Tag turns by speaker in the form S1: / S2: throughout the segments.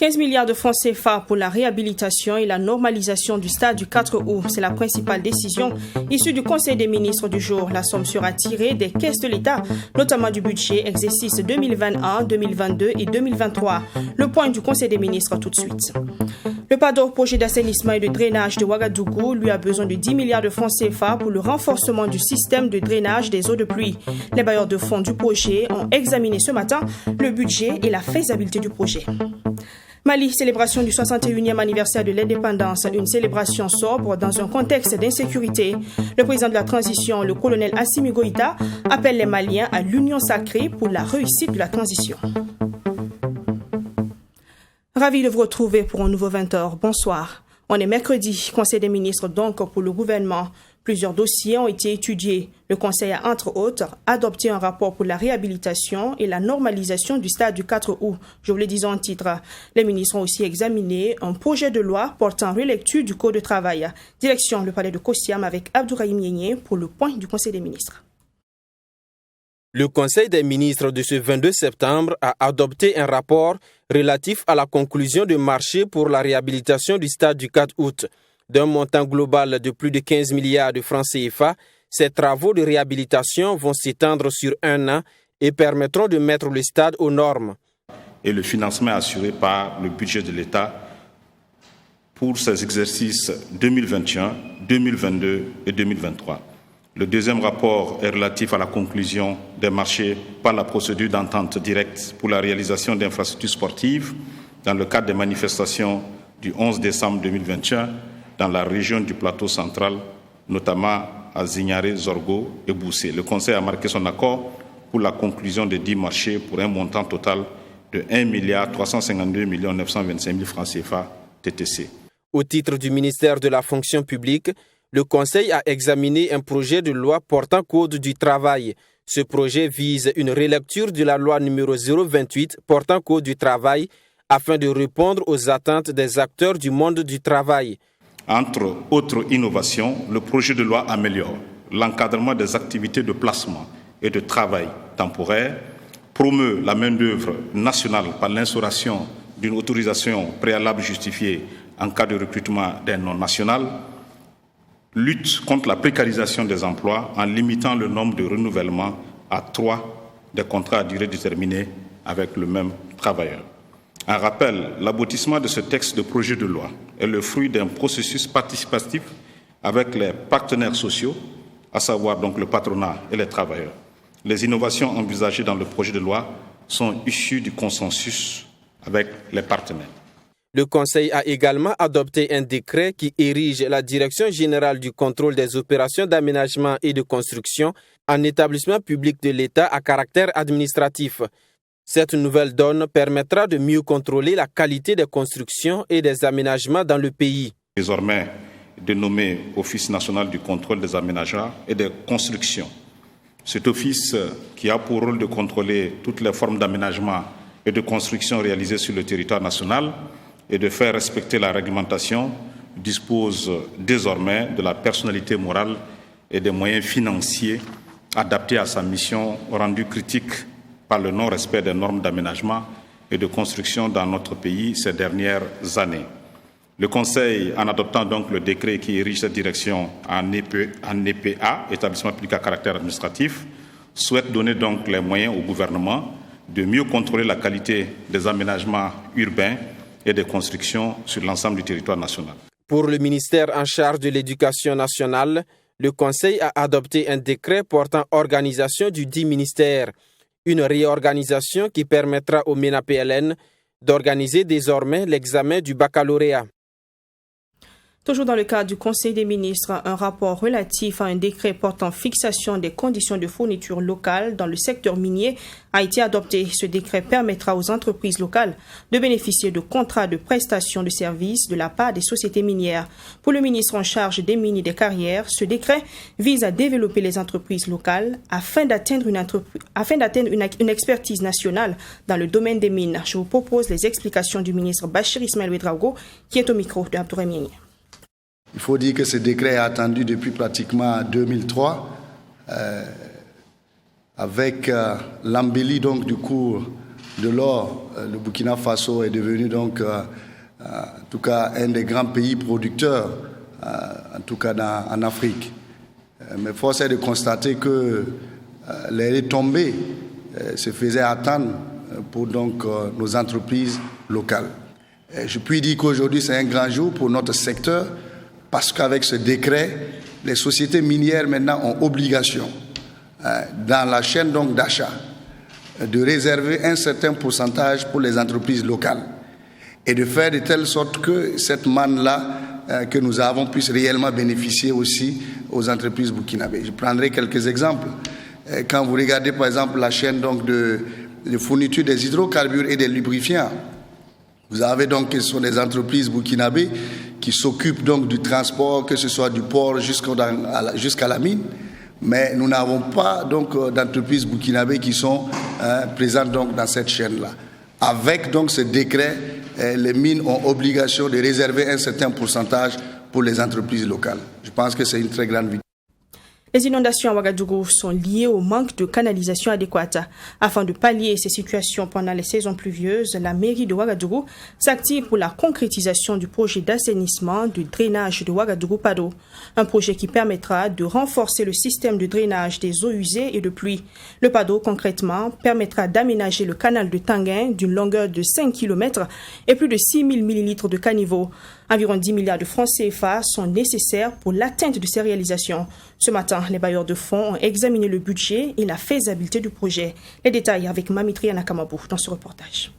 S1: 15 milliards de francs CFA pour la réhabilitation et la normalisation du stade du 4 août. C'est la principale décision issue du Conseil des ministres du jour. La somme sera tirée des caisses de l'État, notamment du budget exercice 2021, 2022 et 2023. Le point du Conseil des ministres tout de suite. Le PADOR, projet d'assainissement et de drainage de Ouagadougou, lui a besoin de 10 milliards de francs CFA pour le renforcement du système de drainage des eaux de pluie. Les bailleurs de fonds du projet ont examiné ce matin le budget et la faisabilité du projet. Mali, célébration du 61e anniversaire de l'indépendance, une célébration sobre dans un contexte d'insécurité. Le président de la transition, le colonel Assimi Goïta, appelle les Maliens à l'union sacrée pour la réussite de la transition. Ravi de vous retrouver pour un nouveau 20h. Bonsoir. On est mercredi, Conseil des ministres donc pour le gouvernement. Plusieurs dossiers ont été étudiés. Le Conseil a, entre autres, adopté un rapport pour la réhabilitation et la normalisation du stade du 4 août. Je vous le disais en titre. Les ministres ont aussi examiné un projet de loi portant relecture du Code de travail. Direction le palais de Kossiam avec Abdourahim Yénié pour le point du Conseil des ministres.
S2: Le Conseil des ministres de ce 22 septembre a adopté un rapport relatif à la conclusion du marché pour la réhabilitation du stade du 4 août. D'un montant global de plus de 15 milliards de francs CFA, ces travaux de réhabilitation vont s'étendre sur un an et permettront de mettre le stade aux normes.
S3: Et le financement est assuré par le budget de l'État pour ces exercices 2021, 2022 et 2023. Le deuxième rapport est relatif à la conclusion des marchés par la procédure d'entente directe pour la réalisation d'infrastructures sportives dans le cadre des manifestations du 11 décembre 2021 dans la région du plateau central, notamment à Zignaré, Zorgo et Boussé. Le Conseil a marqué son accord pour la conclusion des 10 marchés pour un montant total de 1 352 925 000 francs CFA TTC.
S2: Au titre du ministère de la fonction publique, le Conseil a examiné un projet de loi portant Code du travail. Ce projet vise une relecture de la loi numéro 028 portant Code du travail afin de répondre aux attentes des acteurs du monde du travail.
S3: Entre autres innovations, le projet de loi améliore l'encadrement des activités de placement et de travail temporaire, promeut la main-d'œuvre nationale par l'instauration d'une autorisation préalable justifiée en cas de recrutement d'un non-national, lutte contre la précarisation des emplois en limitant le nombre de renouvellements à 3 des contrats à durée déterminée avec le même travailleur. Un rappel, l'aboutissement de ce texte de projet de loi est le fruit d'un processus participatif avec les partenaires sociaux, à savoir donc le patronat et les travailleurs. Les innovations envisagées dans le projet de loi sont issues du consensus avec les partenaires.
S2: Le Conseil a également adopté un décret qui érige la Direction générale du contrôle des opérations d'aménagement et de construction en établissement public de l'État à caractère administratif. Cette nouvelle donne permettra de mieux contrôler la qualité des constructions et des aménagements dans le pays.
S3: Désormais dénommé Office national du contrôle des aménagements et des constructions. Cet office, qui a pour rôle de contrôler toutes les formes d'aménagement et de construction réalisées sur le territoire national et de faire respecter la réglementation, dispose désormais de la personnalité morale et des moyens financiers adaptés à sa mission rendue critique par le non-respect des normes d'aménagement et de construction dans notre pays ces dernières années. Le Conseil, en adoptant donc le décret qui érige cette direction en EPA, établissement public à caractère administratif, souhaite donner donc les moyens au gouvernement de mieux contrôler la qualité des aménagements urbains et des constructions sur l'ensemble du territoire national.
S2: Pour le ministère en charge de l'Éducation nationale, le Conseil a adopté un décret portant organisation du dit ministère. Une réorganisation qui permettra au MENA-PLN d'organiser désormais l'examen du baccalauréat.
S1: Toujours dans le cadre du Conseil des ministres, un rapport relatif à un décret portant fixation des conditions de fourniture locale dans le secteur minier a été adopté. Ce décret permettra aux entreprises locales de bénéficier de contrats de prestation de services de la part des sociétés minières. Pour le ministre en charge des mines et des carrières, ce décret vise à développer les entreprises locales afin d'atteindre une expertise nationale dans le domaine des mines. Je vous propose les explications du ministre Bachir Ismaël Ouedraogo qui est au micro de Abdourahim Yénié.
S4: Il faut dire que ce décret est attendu depuis pratiquement 2003, avec l'embellie donc du cours de lors, le Burkina Faso est devenu donc, en tout cas, un des grands pays producteurs, en tout cas en Afrique. Mais force est de constater que les retombées se faisaient attendre pour donc, nos entreprises locales. Je puis dire qu'aujourd'hui, c'est un grand jour pour notre secteur parce qu'avec ce décret, les sociétés minières maintenant ont obligation, dans la chaîne donc d'achat, de réserver un certain pourcentage pour les entreprises locales et de faire de telle sorte que cette manne-là que nous avons puisse réellement bénéficier aussi aux entreprises burkinabées. Je prendrai quelques exemples. Quand vous regardez par exemple la chaîne donc de fourniture des hydrocarbures et des lubrifiants, vous avez donc, ce sont des entreprises burkinabées qui s'occupent donc du transport, que ce soit du port jusqu'à la mine. Mais nous n'avons pas donc d'entreprises burkinabées qui sont présentes donc dans cette chaîne-là. Avec donc ce décret, les mines ont obligation de réserver un certain pourcentage pour les entreprises locales. Je pense que c'est une très grande victoire.
S1: Les inondations à Ouagadougou sont liées au manque de canalisation adéquate. Afin de pallier ces situations pendant les saisons pluvieuses, la mairie de Ouagadougou s'active pour la concrétisation du projet d'assainissement du drainage de Ouagadougou-Pado. Un projet qui permettra de renforcer le système de drainage des eaux usées et de pluie. Le Pado, concrètement, permettra d'aménager le canal de Tanguin d'une longueur de 5 km et plus de 6 000 millilitres de caniveau. Environ 10 milliards de francs CFA sont nécessaires pour l'atteinte de ces réalisations. Ce matin, les bailleurs de fonds ont examiné le budget et la faisabilité du projet. Les détails avec Mamitri Anakamabou dans ce reportage.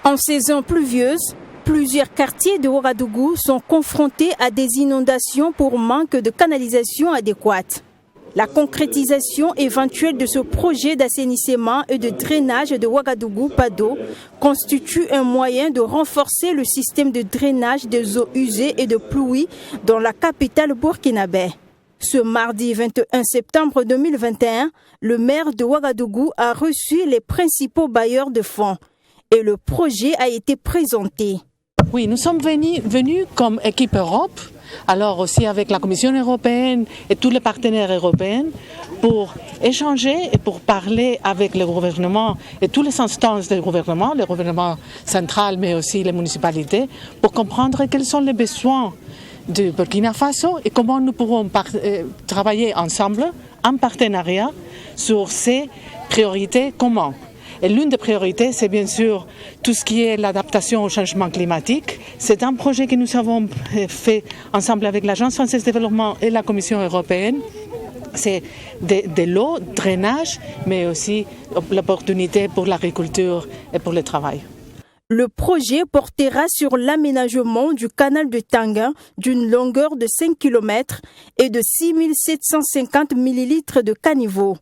S5: En saison pluvieuse, plusieurs quartiers de Ouagadougou sont confrontés à des inondations pour manque de canalisation adéquate. La concrétisation éventuelle de ce projet d'assainissement et de drainage de Ouagadougou-Pado constitue un moyen de renforcer le système de drainage des eaux usées et de pluie dans la capitale burkinabé. Ce mardi 21 septembre 2021, le maire de Ouagadougou a reçu les principaux bailleurs de fonds et le projet a été présenté.
S6: Oui, nous sommes venus comme équipe Europe, alors aussi avec la Commission européenne et tous les partenaires européens pour échanger et pour parler avec le gouvernement et toutes les instances du gouvernement, le gouvernement central mais aussi les municipalités, pour comprendre quels sont les besoins du Burkina Faso et comment nous pourrons travailler ensemble en partenariat sur ces priorités communes. Et l'une des priorités, c'est bien sûr tout ce qui est l'adaptation au changement climatique. C'est un projet que nous avons fait ensemble avec l'Agence française de développement et la Commission européenne. C'est de l'eau, drainage, mais aussi l'opportunité pour l'agriculture et pour le travail.
S5: Le projet portera sur l'aménagement du canal de Tanguin d'une longueur de 5 km et de 6 750 millilitres de caniveau.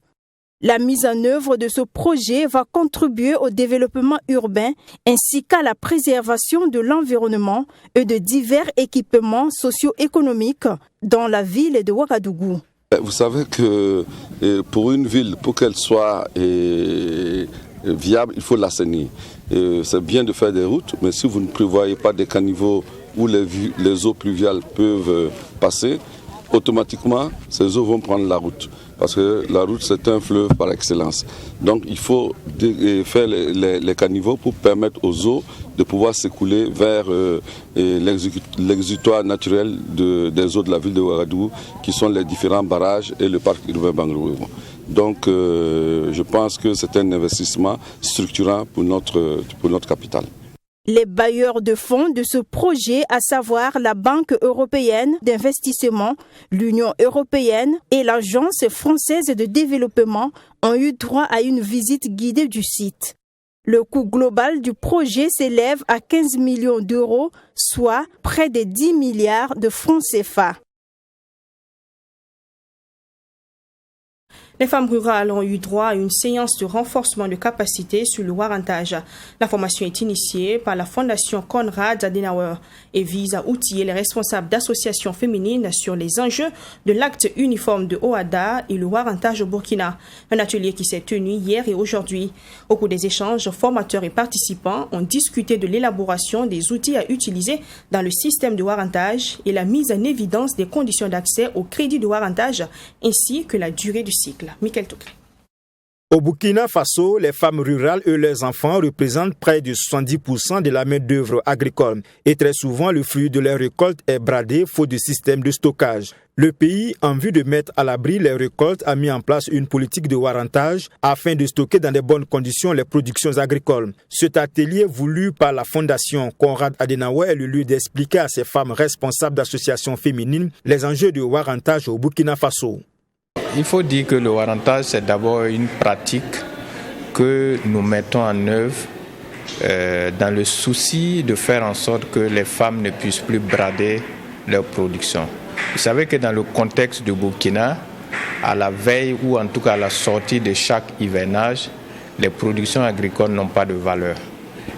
S5: La mise en œuvre de ce projet va contribuer au développement urbain ainsi qu'à la préservation de l'environnement et de divers équipements socio-économiques dans la ville de Ouagadougou.
S7: Vous savez que pour une ville, pour qu'elle soit viable, il faut l'assainir. C'est bien de faire des routes, mais si vous ne prévoyez pas des caniveaux où les eaux pluviales peuvent passer, automatiquement, ces eaux vont prendre la route. Parce que la route, c'est un fleuve par excellence. Donc, il faut faire les caniveaux pour permettre aux eaux de pouvoir s'écouler vers l'exutoire naturel des eaux de la ville de Ouagadougou, qui sont les différents barrages et le parc urbain Bangrou. Donc, je pense que c'est un investissement structurant pour notre capitale.
S5: Les bailleurs de fonds de ce projet, à savoir la Banque européenne d'investissement, l'Union européenne et l'Agence française de développement, ont eu droit à une visite guidée du site. Le coût global du projet s'élève à 15 millions d'euros, soit près de 10 milliards de francs CFA.
S1: Les femmes rurales ont eu droit à une séance de renforcement de capacité sur le warrantage. La formation est initiée par la Fondation Konrad Adenauer et vise à outiller les responsables d'associations féminines sur les enjeux de l'acte uniforme de OHADA et le warrantage au Burkina. Un atelier qui s'est tenu hier et aujourd'hui. Au cours des échanges, formateurs et participants ont discuté de l'élaboration des outils à utiliser dans le système de warrantage et la mise en évidence des conditions d'accès au crédit de warrantage ainsi que la durée du cycle. Michael Touquet.
S8: Au Burkina Faso, les femmes rurales et leurs enfants représentent près de 70% de la main-d'œuvre agricole et très souvent le fruit de leur récolte est bradé faute de système de stockage. Le pays, en vue de mettre à l'abri les récoltes, a mis en place une politique de warrantage afin de stocker dans de bonnes conditions les productions agricoles. Cet atelier voulu par la Fondation Konrad Adenauer est le lieu d'expliquer à ces femmes responsables d'associations féminines les enjeux de warrantage au Burkina Faso.
S9: Il faut dire que le warrantage, c'est d'abord une pratique que nous mettons en œuvre dans le souci de faire en sorte que les femmes ne puissent plus brader leur production. Vous savez que dans le contexte du Burkina, à la veille ou en tout cas à la sortie de chaque hivernage, les productions agricoles n'ont pas de valeur.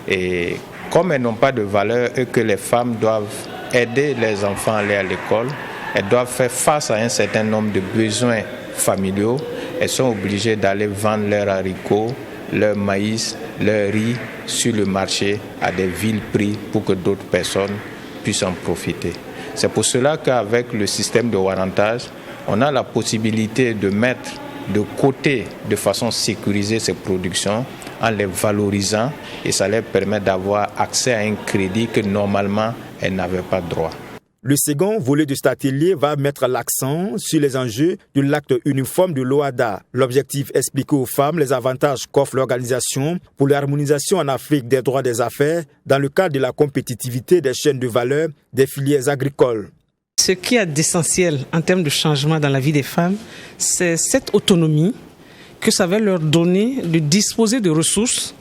S9: Et comme elles n'ont pas de valeur et que les femmes doivent aider les enfants à aller à l'école, elles doivent faire face à un certain nombre de besoins familiaux. Elles sont obligées d'aller vendre leurs haricots, leur maïs, leur riz sur le marché à des vils prix pour que d'autres personnes puissent en profiter. C'est pour cela qu'avec le système de warrantage, on a la possibilité de mettre de côté de façon sécurisée ces productions en les valorisant et ça leur permet d'avoir accès à un crédit que normalement elles n'avaient pas droit.
S8: Le second volet de cet atelier va mettre l'accent sur les enjeux de l'acte uniforme de l'OHADA. L'objectif est d'expliquer aux femmes les avantages qu'offre l'organisation pour l'harmonisation en Afrique des droits des affaires dans le cadre de la compétitivité des chaînes de valeur des filières agricoles.
S10: Ce qui est d'essentiel en termes de changement dans la vie des femmes, c'est cette autonomie que ça va leur donner de disposer de ressources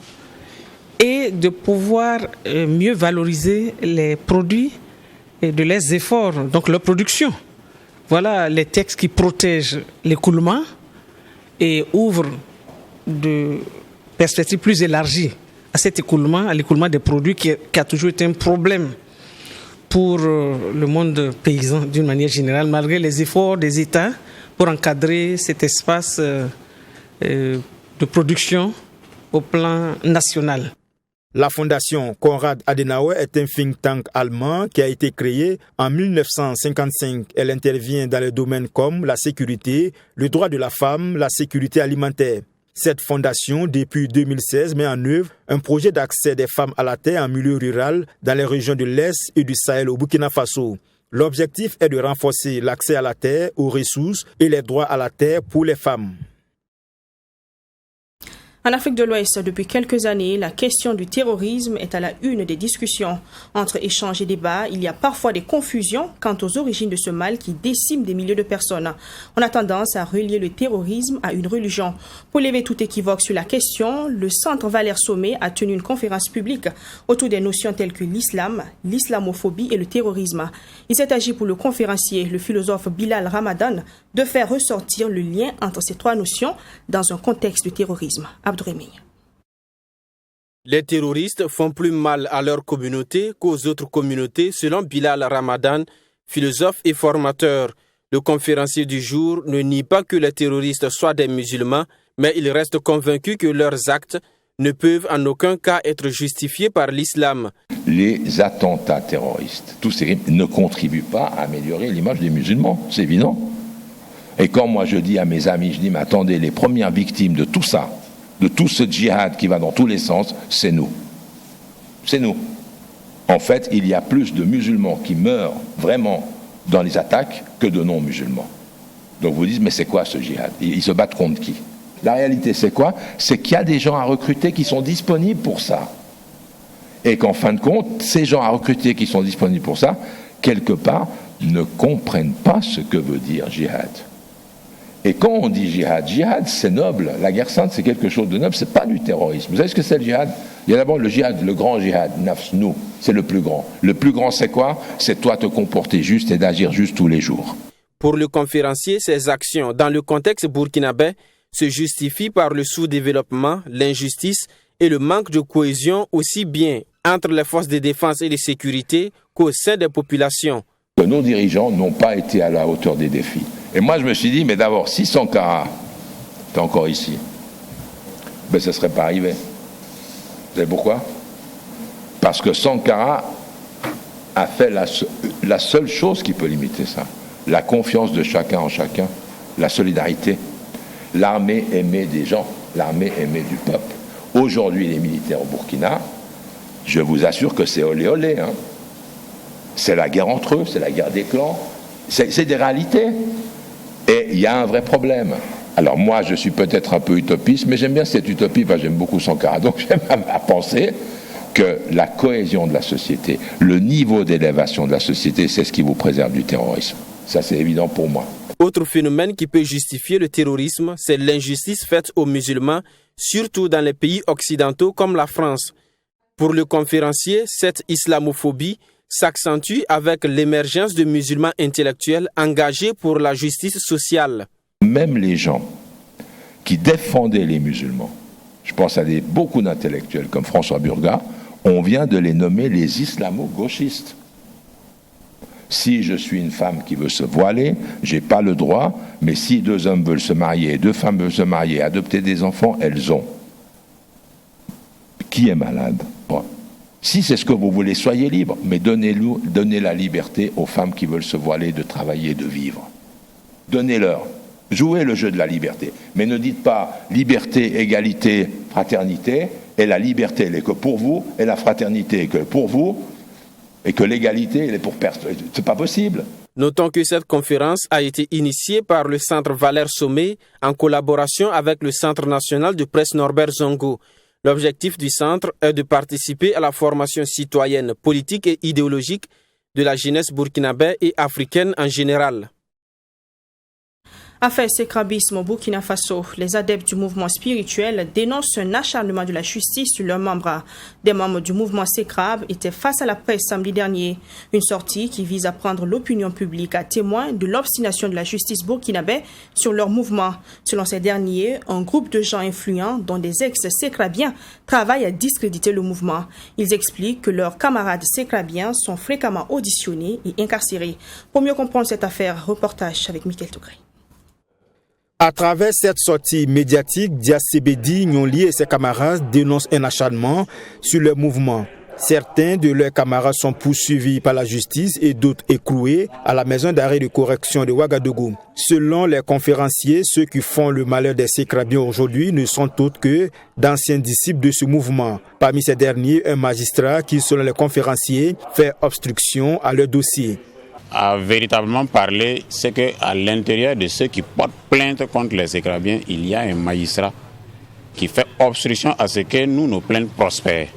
S10: et de pouvoir mieux valoriser les produits et de leurs efforts, donc leur production. Voilà les textes qui protègent l'écoulement et ouvrent de perspectives plus élargies à cet écoulement, à l'écoulement des produits qui a toujours été un problème pour le monde paysan d'une manière générale, malgré les efforts des États pour encadrer cet espace de production au plan national.
S8: La Fondation Konrad Adenauer est un think tank allemand qui a été créé en 1955. Elle intervient dans les domaines comme la sécurité, le droit de la femme, la sécurité alimentaire. Cette fondation, depuis 2016, met en œuvre un projet d'accès des femmes à la terre en milieu rural dans les régions de l'Est et du Sahel au Burkina Faso. L'objectif est de renforcer l'accès à la terre, aux ressources et les droits à la terre pour les femmes.
S1: En Afrique de l'Ouest, depuis quelques années, la question du terrorisme est à la une des discussions. Entre échanges et débats, il y a parfois des confusions quant aux origines de ce mal qui décime des milliers de personnes. On a tendance à relier le terrorisme à une religion. Pour lever tout équivoque sur la question, le Centre Valère Sommet a tenu une conférence publique autour des notions telles que l'islam, l'islamophobie et le terrorisme. Il s'est agi pour le conférencier, le philosophe Bilal Ramadan, de faire ressortir le lien entre ces trois notions dans un contexte de terrorisme.
S2: Les terroristes font plus mal à leur communauté qu'aux autres communautés, selon Bilal Ramadan, philosophe et formateur. Le conférencier du jour ne nie pas que les terroristes soient des musulmans, mais il reste convaincu que leurs actes ne peuvent en aucun cas être justifiés par l'islam.
S11: Les attentats terroristes, tous ces crimes ne contribuent pas à améliorer l'image des musulmans, c'est évident. Et quand moi je dis à mes amis, je dis mais attendez, les premières victimes de tout ça, de tout ce djihad qui va dans tous les sens, c'est nous. C'est nous. En fait, il y a plus de musulmans qui meurent vraiment dans les attaques que de non-musulmans. Donc vous dites, mais c'est quoi ce djihad? Ils se battent contre qui? La réalité, c'est quoi? C'est qu'il y a des gens à recruter qui sont disponibles pour ça. Et qu'en fin de compte, ces gens à recruter qui sont disponibles pour ça, quelque part, ne comprennent pas ce que veut dire djihad. Et quand on dit djihad, djihad c'est noble, la guerre sainte c'est quelque chose de noble, c'est pas du terrorisme. Vous savez ce que c'est le djihad? Il y a d'abord le djihad, le grand djihad, nafs nous, c'est le plus grand. Le plus grand c'est quoi? C'est toi te comporter juste et d'agir juste tous les jours.
S2: Pour le conférencier, ces actions dans le contexte burkinabé se justifient par le sous-développement, l'injustice et le manque de cohésion aussi bien entre les forces de défense et de sécurité qu'au sein des populations.
S11: Nos dirigeants n'ont pas été à la hauteur des défis. Et moi, je me suis dit, mais d'abord, si Sankara était encore ici, ben ça ne serait pas arrivé. Vous savez pourquoi? Parce que Sankara a fait la seule chose qui peut limiter ça. La confiance de chacun en chacun, la solidarité. L'armée aimait des gens. l'armée aimée du peuple. Aujourd'hui, les militaires au Burkina, je vous assure que c'est olé olé. Hein. C'est la guerre entre eux, c'est la guerre des clans. C'est des réalités. Et il y a un vrai problème. Alors moi, je suis peut-être un peu utopiste, mais j'aime bien cette utopie, parce que j'aime beaucoup Sankara. Donc j'aime à penser que la cohésion de la société, le niveau d'élévation de la société, c'est ce qui vous préserve du terrorisme. Ça, c'est évident pour moi.
S2: Autre phénomène qui peut justifier le terrorisme, c'est l'injustice faite aux musulmans, surtout dans les pays occidentaux comme la France. Pour le conférencier, cette islamophobie s'accentue avec l'émergence de musulmans intellectuels engagés pour la justice sociale.
S11: Même les gens qui défendaient les musulmans, je pense à beaucoup d'intellectuels comme François Burgat, on vient de les nommer les islamo-gauchistes. Si je suis une femme qui veut se voiler, j'ai pas le droit, mais si 2 hommes veulent se marier, 2 femmes veulent se marier, adopter des enfants, elles ont. Qui est malade ? Si c'est ce que vous voulez, soyez libres, mais donnez la liberté aux femmes qui veulent se voiler, de travailler, de vivre. Donnez-leur. Jouez le jeu de la liberté. Mais ne dites pas liberté, égalité, fraternité, et la liberté, elle est que pour vous, et la fraternité est que pour vous, et que l'égalité, elle est pour personne. C'est pas possible.
S2: Notons que cette conférence a été initiée par le Centre Valère Sommet en collaboration avec le Centre national de presse Norbert Zongo. L'objectif du centre est de participer à la formation citoyenne, politique et idéologique de la jeunesse burkinabé et africaine en général.
S1: Affaire sécrabisme au Burkina Faso, les adeptes du mouvement spirituel dénoncent un acharnement de la justice sur leurs membres. Des membres du mouvement Sécrab étaient face à la presse samedi dernier. Une sortie qui vise à prendre l'opinion publique à témoin de l'obstination de la justice burkinabé sur leur mouvement. Selon ces derniers, un groupe de gens influents, dont des ex-sécrabiens, travaillent à discréditer le mouvement. Ils expliquent que leurs camarades sécrabiens sont fréquemment auditionnés et incarcérés. Pour mieux comprendre cette affaire, reportage avec Michael Tougré.
S8: À travers cette sortie médiatique, Dia Sebedi, Nyonli et ses camarades dénoncent un acharnement sur le mouvement. Certains de leurs camarades sont poursuivis par la justice et d'autres écroués à la maison d'arrêt de correction de Ouagadougou. Selon les conférenciers, ceux qui font le malheur des sécrabiens aujourd'hui ne sont autres que d'anciens disciples de ce mouvement. Parmi ces derniers, un magistrat qui, selon les conférenciers, fait obstruction à leur dossier.
S12: À véritablement parler, c'est qu'à l'intérieur de ceux qui portent plainte contre les sécrabiens, il y a un magistrat qui fait obstruction à ce que nos plaintes prospèrent.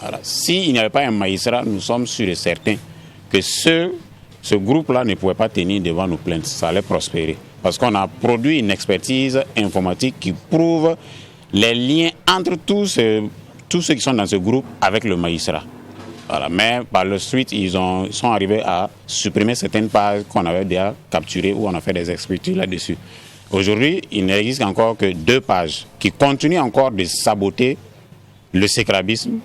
S12: Alors, s'il n'y avait pas un magistrat, nous sommes sûrs et certains que ce groupe-là ne pouvait pas tenir devant nos plaintes. Ça allait prospérer. Parce qu'on a produit une expertise informatique qui prouve les liens entre tous ceux qui sont dans ce groupe avec le magistrat. Voilà. Mais par la suite, ils sont arrivés à supprimer certaines pages qu'on avait déjà capturées où on a fait des expertises là-dessus. Aujourd'hui, il n'existe encore que 2 pages qui continuent encore de saboter le sécrabisme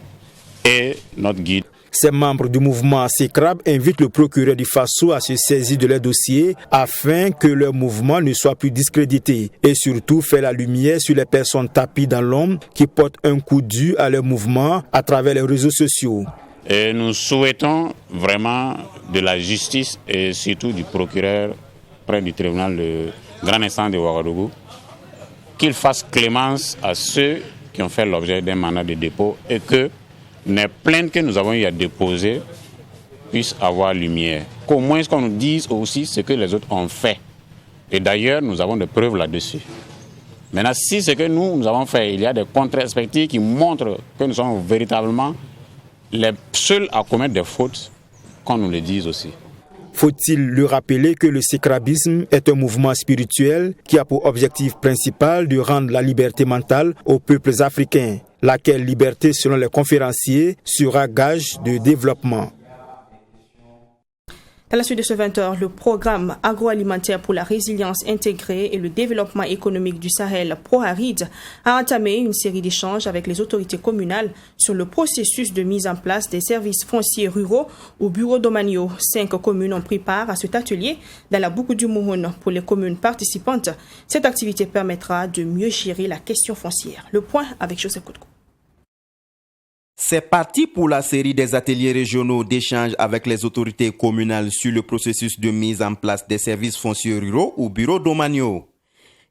S12: et notre guide.
S8: Ces membres du mouvement Sécrab invitent le procureur du Faso à se saisir de leur dossier afin que leur mouvement ne soit plus discrédité et surtout faire la lumière sur les personnes tapies dans l'ombre qui portent un coup dur à leur mouvement à travers les réseaux sociaux.
S12: Et nous souhaitons vraiment de la justice et surtout du procureur près du tribunal de grande instance de Ouagadougou qu'il fasse clémence à ceux qui ont fait l'objet d'un mandat de dépôt et que les plaintes que nous avons eu à déposer puissent avoir lumière. Qu'au moins qu'on nous dise aussi ce que les autres ont fait. Et d'ailleurs, nous avons des preuves là-dessus. Maintenant, si ce que nous avons fait, il y a des contre-expertises qui montrent que nous sommes véritablement les seuls à commettre des fautes, qu'on nous le dise aussi.
S8: Faut-il le rappeler que le sécrabisme est un mouvement spirituel qui a pour objectif principal de rendre la liberté mentale aux peuples africains, laquelle liberté, selon les conférenciers, sera gage de développement.
S1: À la suite de ce 20h, le programme agroalimentaire pour la résilience intégrée et le développement économique du Sahel ProARID a entamé une série d'échanges avec les autorités communales sur le processus de mise en place des services fonciers ruraux au bureau d'Omanio. 5 communes ont pris part à cet atelier dans la boucle du Mouhoun. Pour les communes participantes, cette activité permettra de mieux gérer la question foncière. Le point avec Joseph Koutkou.
S13: C'est parti pour la série des ateliers régionaux d'échange avec les autorités communales sur le processus de mise en place des services fonciers ruraux au bureau d'Omanio.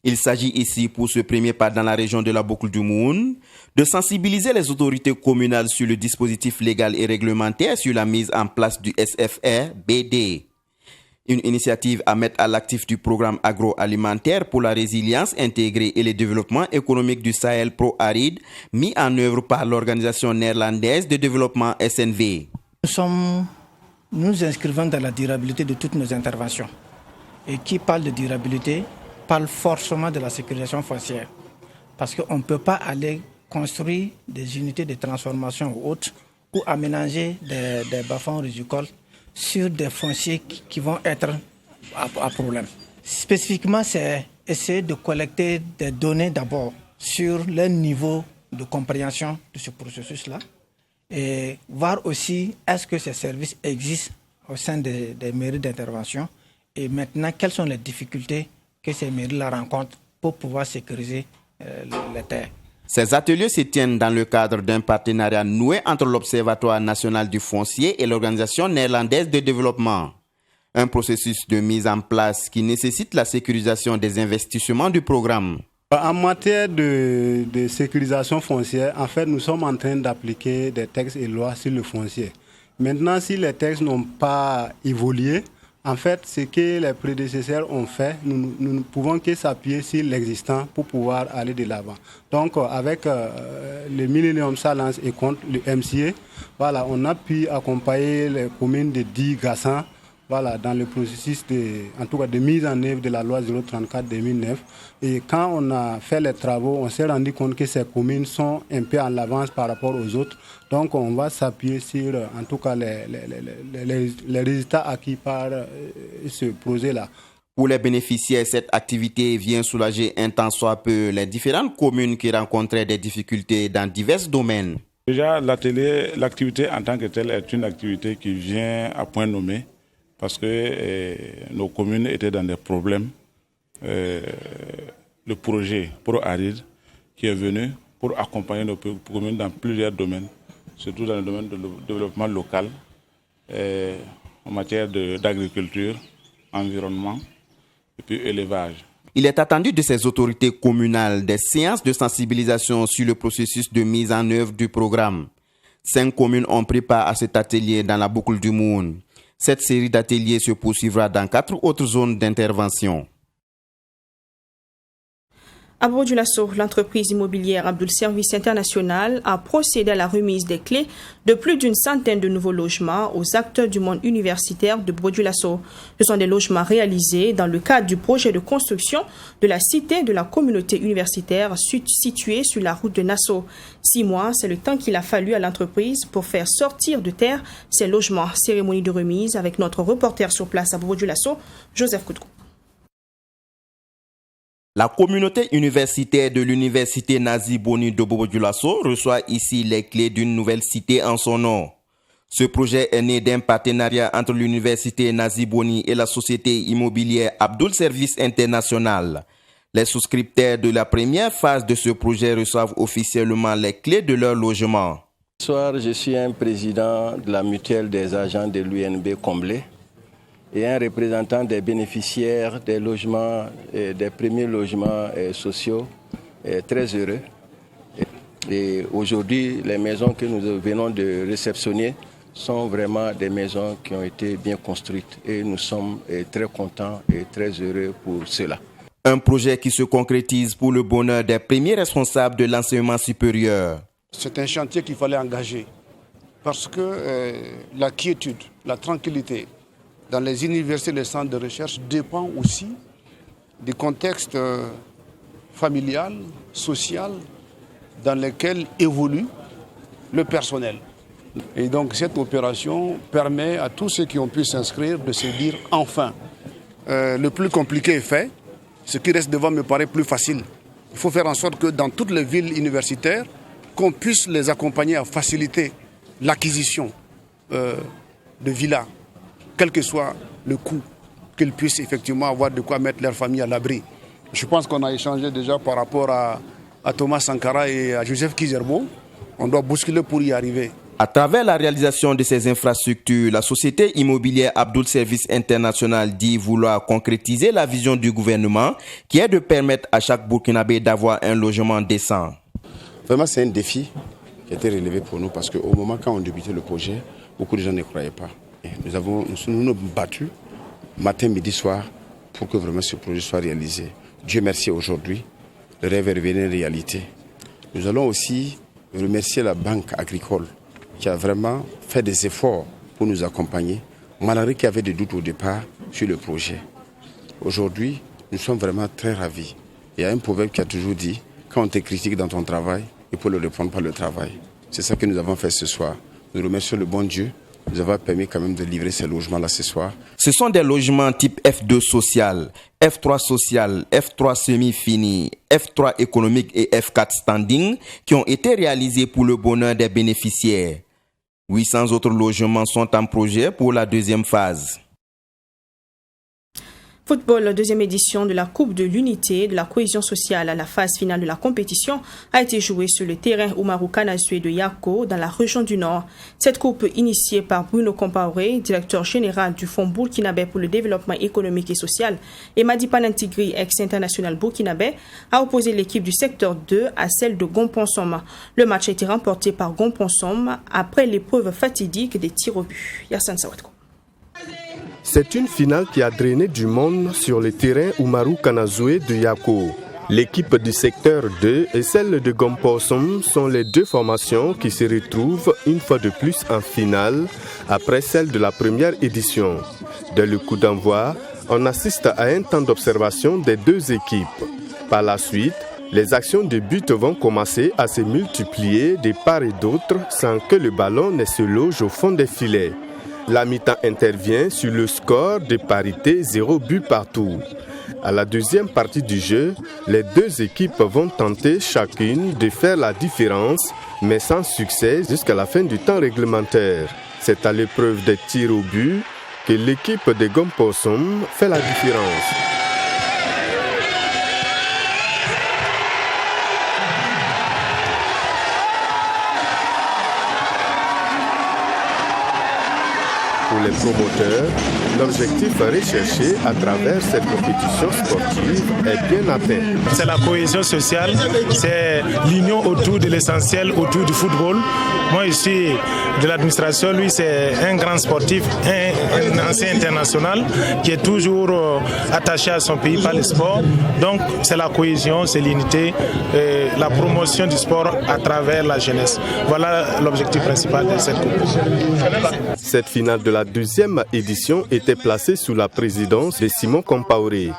S13: Il s'agit ici, pour ce premier pas dans la région de la Boucle du Moun, de sensibiliser les autorités communales sur le dispositif légal et réglementaire sur la mise en place du SFR-BD. Une initiative à mettre à l'actif du programme agroalimentaire pour la résilience intégrée et le développement économique du Sahel pro-aride, mis en œuvre par l'Organisation néerlandaise de développement SNV.
S14: Nous inscrivons dans la durabilité de toutes nos interventions. Et qui parle de durabilité parle forcément de la sécurisation foncière. Parce qu'on ne peut pas aller construire des unités de transformation ou autres ou aménager des bas-fonds rizicoles sur des fonciers qui vont être à problème. Spécifiquement, c'est essayer de collecter des données d'abord sur le niveau de compréhension de ce processus-là et voir aussi est-ce que ces services existent au sein des mairies d'intervention et maintenant quelles sont les difficultés que ces mairies-là rencontrent pour pouvoir sécuriser les terres.
S13: Ces ateliers se tiennent dans le cadre d'un partenariat noué entre l'Observatoire national du foncier et l'Organisation néerlandaise de développement. Un processus de mise en place qui nécessite la sécurisation des investissements du programme.
S15: En matière de sécurisation foncière, en fait, nous sommes en train d'appliquer des textes et lois sur le foncier. Maintenant, si les textes n'ont pas évolué, en fait, ce que les prédécesseurs ont fait, nous ne pouvons que s'appuyer sur l'existant pour pouvoir aller de l'avant. Donc, avec le Millennium Challenge et contre le MCA, voilà, on a pu accompagner les communes de Di-Gassan, voilà, dans le processus de mise en œuvre de la loi 034-2009. Et quand on a fait les travaux, on s'est rendu compte que ces communes sont un peu en avance par rapport aux autres. Donc on va s'appuyer sur, en tout cas, les résultats acquis par ce projet-là.
S13: Pour les bénéficiaires, cette activité vient soulager un tant soit peu les différentes communes qui rencontraient des difficultés dans divers domaines.
S16: Déjà, l'activité en tant que telle est une activité qui vient à point nommé, parce que nos communes étaient dans des problèmes. Le projet pro-aride qui est venu pour accompagner nos communes dans plusieurs domaines, surtout dans le domaine du développement local, en matière d'agriculture, environnement et puis élevage.
S13: Il est attendu de ces autorités communales des séances de sensibilisation sur le processus de mise en œuvre du programme. 5 communes ont pris part à cet atelier dans la Boucle du Moun. Cette série d'ateliers se poursuivra dans 4 autres zones d'intervention.
S1: À Brodioulasso, l'entreprise immobilière Abdoul Service International a procédé à la remise des clés de plus d'une centaine de nouveaux logements aux acteurs du monde universitaire de Brodioulasso. Ce sont des logements réalisés dans le cadre du projet de construction de la cité de la communauté universitaire située sur la route de Nassau. 6 mois, c'est le temps qu'il a fallu à l'entreprise pour faire sortir de terre ces logements. Cérémonie de remise avec notre reporter sur place à Brodioulasso, Joseph Koudrou.
S13: La communauté universitaire de l'université Nazi Boni de Brodioulasso reçoit ici les clés d'une nouvelle cité en son nom. Ce projet est né d'un partenariat entre l'université Nazi Boni et la société immobilière Abdoul Service International. Les souscripteurs de la première phase de ce projet reçoivent officiellement les clés de leur logement.
S17: Ce soir, je suis un président de la mutuelle des agents de l'UNB Comblé et un représentant des bénéficiaires des logements, des premiers logements sociaux, très heureux. Et aujourd'hui, les maisons que nous venons de réceptionner sont vraiment des maisons qui ont été bien construites et nous sommes très contents et très heureux pour cela.
S13: Un projet qui se concrétise pour le bonheur des premiers responsables de l'enseignement supérieur.
S18: C'est un chantier qu'il fallait engager parce que la quiétude, la tranquillité dans les universités et les centres de recherche dépend aussi du contexte familial, social dans lequel évolue le personnel. Et donc cette opération permet à tous ceux qui ont pu s'inscrire de se dire enfin, le plus compliqué est fait, ce qui reste devant me paraît plus facile. Il faut faire en sorte que dans toutes les villes universitaires, qu'on puisse les accompagner à faciliter l'acquisition de villas, quel que soit le coût, qu'ils puissent effectivement avoir de quoi mettre leur famille à l'abri. Je pense qu'on a échangé déjà par rapport à Thomas Sankara et à Joseph Kizerbo. On doit bousculer pour y arriver.
S13: À travers la réalisation de ces infrastructures, la société immobilière Abdoul Service International dit vouloir concrétiser la vision du gouvernement qui est de permettre à chaque Burkinabé d'avoir un logement décent.
S19: Vraiment, c'est un défi qui a été relevé pour nous parce qu'au moment quand on débutait le projet, beaucoup de gens ne croyaient pas. Et nous nous battus matin, midi, soir pour que vraiment ce projet soit réalisé. Dieu merci aujourd'hui, le rêve est devenu réalité. Nous allons aussi remercier la Banque agricole qui a vraiment fait des efforts pour nous accompagner, malgré qu'il y avait des doutes au départ sur le projet. Aujourd'hui, nous sommes vraiment très ravis. Il y a un proverbe qui a toujours dit, quand on te critique dans ton travail, il faut le répondre par le travail. C'est ça que nous avons fait ce soir. Nous remercions le bon Dieu de nous avoir permis quand même de livrer ces logements-là ce soir.
S13: Ce sont des logements type F2 social, F3 social, F3 semi-fini, F3 économique et F4 standing qui ont été réalisés pour le bonheur des bénéficiaires. 800 autres logements sont en projet pour la deuxième phase.
S1: Football, deuxième édition de la Coupe de l'Unité et de la Cohésion sociale. La phase finale de la compétition a été jouée sur le terrain Oumarou Kanazoué de Yako, dans la région du Nord. Cette coupe, initiée par Bruno Compaoré, directeur général du Fonds burkinabé pour le développement économique et social, et Madipan Antigri, ex-international burkinabé, a opposé l'équipe du secteur 2 à celle de Gomponsom. Le match a été remporté par Gomponsom après l'épreuve fatidique des tirs au but. Yassine Sawatko.
S20: C'est une finale qui a drainé du monde sur le terrain Oumarou Kanazoué de Yako. L'équipe du secteur 2 et celle de Gomponsom sont les deux formations qui se retrouvent une fois de plus en finale après celle de la première édition. Dès le coup d'envoi, on assiste à un temps d'observation des deux équipes. Par la suite, les actions de but vont commencer à se multiplier de part et d'autre sans que le ballon ne se loge au fond des filets. La mi-temps intervient sur le score de parité 0 but partout. À la deuxième partie du jeu, les deux équipes vont tenter chacune de faire la différence, mais sans succès jusqu'à la fin du temps réglementaire. C'est à l'épreuve des tirs au but que l'équipe de Gomponsom fait la différence. Pour les promoteurs, l'objectif recherché à travers cette compétition sportive est bien atteint.
S21: C'est la cohésion sociale, c'est l'union autour de l'essentiel, autour du football. Moi, je suis de l'administration, lui, c'est un grand sportif, un ancien international qui est toujours attaché à son pays par le sport. Donc, c'est la cohésion, c'est l'unité, la promotion du sport à travers la jeunesse. Voilà l'objectif principal de cette compétition.
S20: Cette finale de la deuxième édition était placée sous la présidence de Simon Compaoré,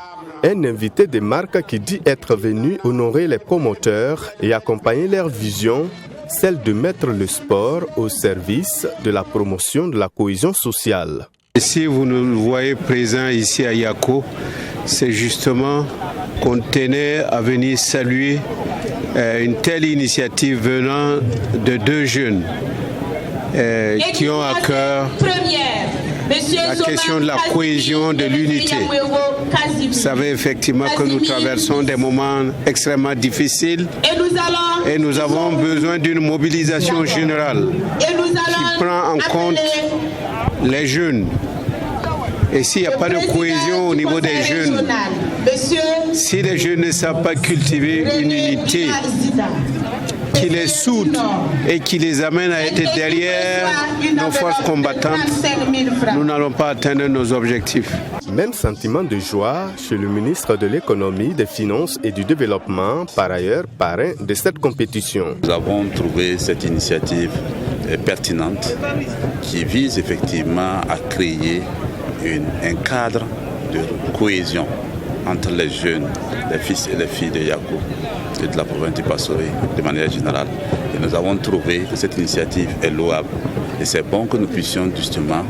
S20: un invité de marque qui dit être venu honorer les promoteurs et accompagner leur vision, celle de mettre le sport au service de la promotion de la cohésion sociale.
S22: Si vous nous voyez présents ici à Yako, c'est justement qu'on tenait à venir saluer une telle initiative venant de deux jeunes qui ont à cœur la question de la cohésion, de l'unité. Vous savez effectivement que nous traversons des moments extrêmement difficiles et nous avons besoin d'une mobilisation générale qui prend en compte les jeunes. Et s'il n'y a pas de cohésion au niveau des jeunes, si les jeunes ne savent pas cultiver une unité qui les soude et qui les amène à être derrière nos forces combattantes, nous n'allons pas atteindre nos objectifs.
S20: Même sentiment de joie chez le ministre de l'économie, des finances et du développement, par ailleurs parrain de cette compétition.
S23: Nous avons trouvé cette initiative pertinente qui vise effectivement à créer un cadre de cohésion entre les jeunes, les fils et les filles de Yako et de la province du Passory de manière générale. Et nous avons trouvé que cette initiative est louable. Et c'est bon que nous puissions justement,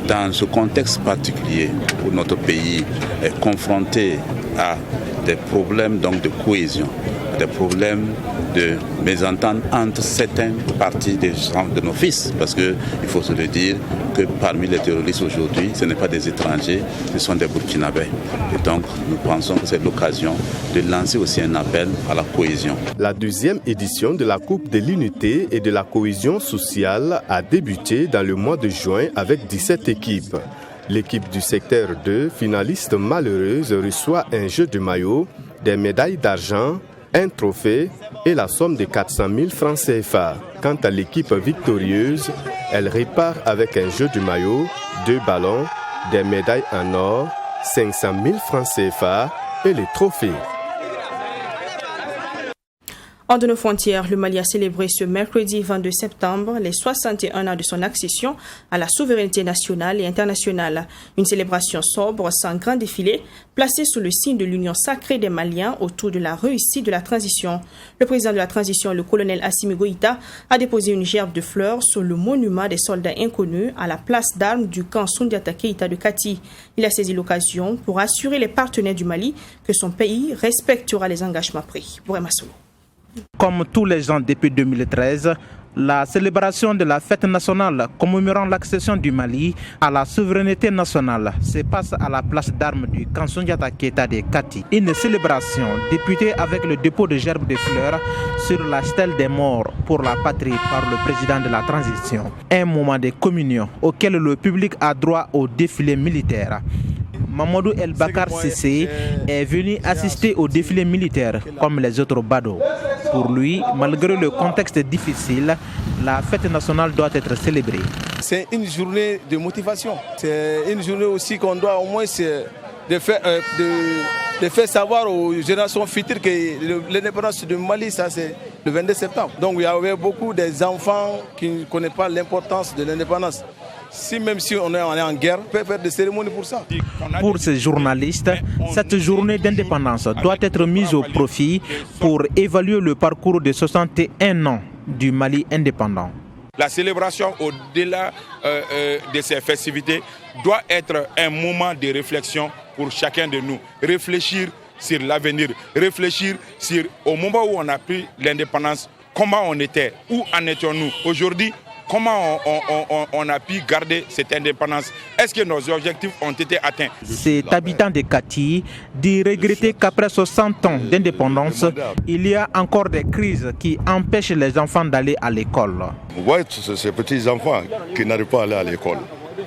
S23: dans ce contexte particulier où notre pays est confronté à des problèmes donc, de cohésion, des problèmes de mésentente entre certaines parties de nos fils. Parce qu'il faut se le dire que parmi les terroristes aujourd'hui, ce n'est pas des étrangers, ce sont des Burkinabés. Et donc nous pensons que c'est l'occasion de lancer aussi un appel à la cohésion.
S20: La deuxième édition de la Coupe de l'Unité et de la Cohésion sociale a débuté dans le mois de juin avec 17 équipes. L'équipe du secteur 2, finaliste malheureuse, reçoit un jeu de maillot, des médailles d'argent, un trophée et la somme de 400 000 francs CFA. Quant à l'équipe victorieuse, elle repart avec un jeu de maillot, 2 ballons, des médailles en or, 500 000 francs CFA et les trophées.
S1: Hors de nos frontières, le Mali a célébré ce mercredi 22 septembre les 61 ans de son accession à la souveraineté nationale et internationale. Une célébration sobre, sans grand défilé, placée sous le signe de l'union sacrée des Maliens autour de la réussite de la transition. Le président de la transition, le colonel Assimi Goïta, a déposé une gerbe de fleurs sur le monument des soldats inconnus à la place d'armes du camp Soundiata Keïta de Kati. Il a saisi l'occasion pour assurer les partenaires du Mali que son pays respectera les engagements pris. Bourema Solo.
S3: Comme tous les ans depuis 2013, la célébration de la fête nationale commémorant l'accession du Mali à la souveraineté nationale se passe à la place d'armes du camp Soundiata Keïta de Kati. Une célébration débutée avec le dépôt de gerbes de fleurs sur la stèle des morts pour la patrie par le président de la transition. Un moment de communion auquel le public a droit au défilé militaire. Mamadou El Bakar Sissé est venu assister au défilé militaire comme les autres badauds. Pour lui, malgré le contexte difficile, la fête nationale doit être célébrée.
S4: C'est une journée de motivation. C'est une journée aussi qu'on doit au moins de faire savoir aux générations futures que l'indépendance du Mali, ça c'est le 22 septembre. Donc il y avait beaucoup des enfants qui ne connaissent pas l'importance de l'indépendance. Même si on est en guerre, on peut faire des cérémonies pour ça.
S3: Pour ces journalistes, cette journée d'indépendance doit être mise au profit pour évaluer le parcours de 61 ans du Mali indépendant.
S6: La célébration au-delà de ces festivités doit être un moment de réflexion pour chacun de nous. Réfléchir sur l'avenir, réfléchir sur au moment où on a pris l'indépendance, comment on était, où en étions-nous aujourd'hui. Comment on a pu garder cette indépendance? Est-ce que nos objectifs ont été atteints?
S3: Cet habitant de Kati dit regretter qu'après 60 ans d'indépendance, il y a encore des crises qui empêchent les enfants d'aller à l'école.
S24: Vous voyez ces petits enfants qui n'arrivent pas à aller à l'école.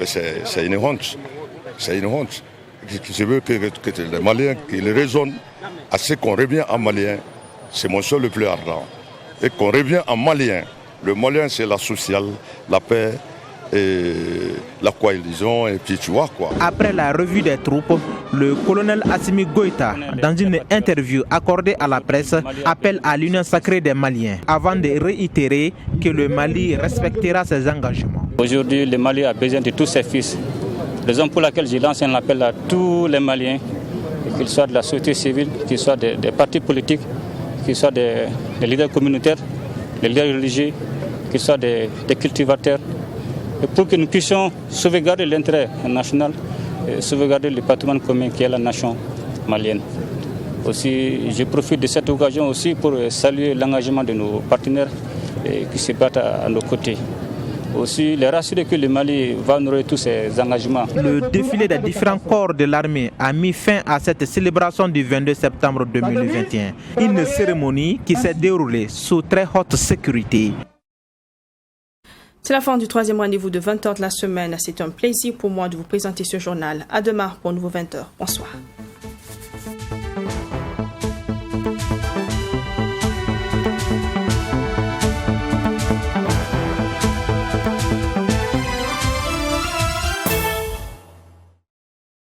S24: C'est une honte. C'est une honte. Je veux que les Maliens qu'ils raisonnent à ce qu'on revient en Malien. C'est mon seul le plus ardent. Et qu'on revient en Malien. Le Malien, c'est la sociale, la paix et la cohésion, et puis tu vois quoi.
S3: Après la revue des troupes, le colonel Assimi Goïta, dans une interview accordée à la presse, appelle à l'union sacrée des Maliens, avant de réitérer que le Mali respectera ses engagements.
S25: Aujourd'hui, le Mali a besoin de tous ses fils. Raison pour laquelle je lance un appel à tous les Maliens, qu'ils soient de la société civile, qu'ils soient des partis politiques, qu'ils soient des leaders communautaires, des leaders religieux, qu'ils soient des cultivateurs, et pour que nous puissions sauvegarder l'intérêt national et sauvegarder le patrimoine commun qui est la nation malienne. Aussi, je profite de cette occasion aussi pour saluer l'engagement de nos partenaires qui se battent à nos côtés. Aussi, les rassurer que le Mali va honorer tous ses engagements.
S3: Le défilé des différents corps de l'armée a mis fin à cette célébration du 22 septembre 2021. Une cérémonie qui s'est déroulée sous très haute sécurité.
S1: C'est la fin du 3e rendez-vous de 20h de la semaine. C'est un plaisir pour moi de vous présenter ce journal. À demain pour un nouveau 20h. Bonsoir.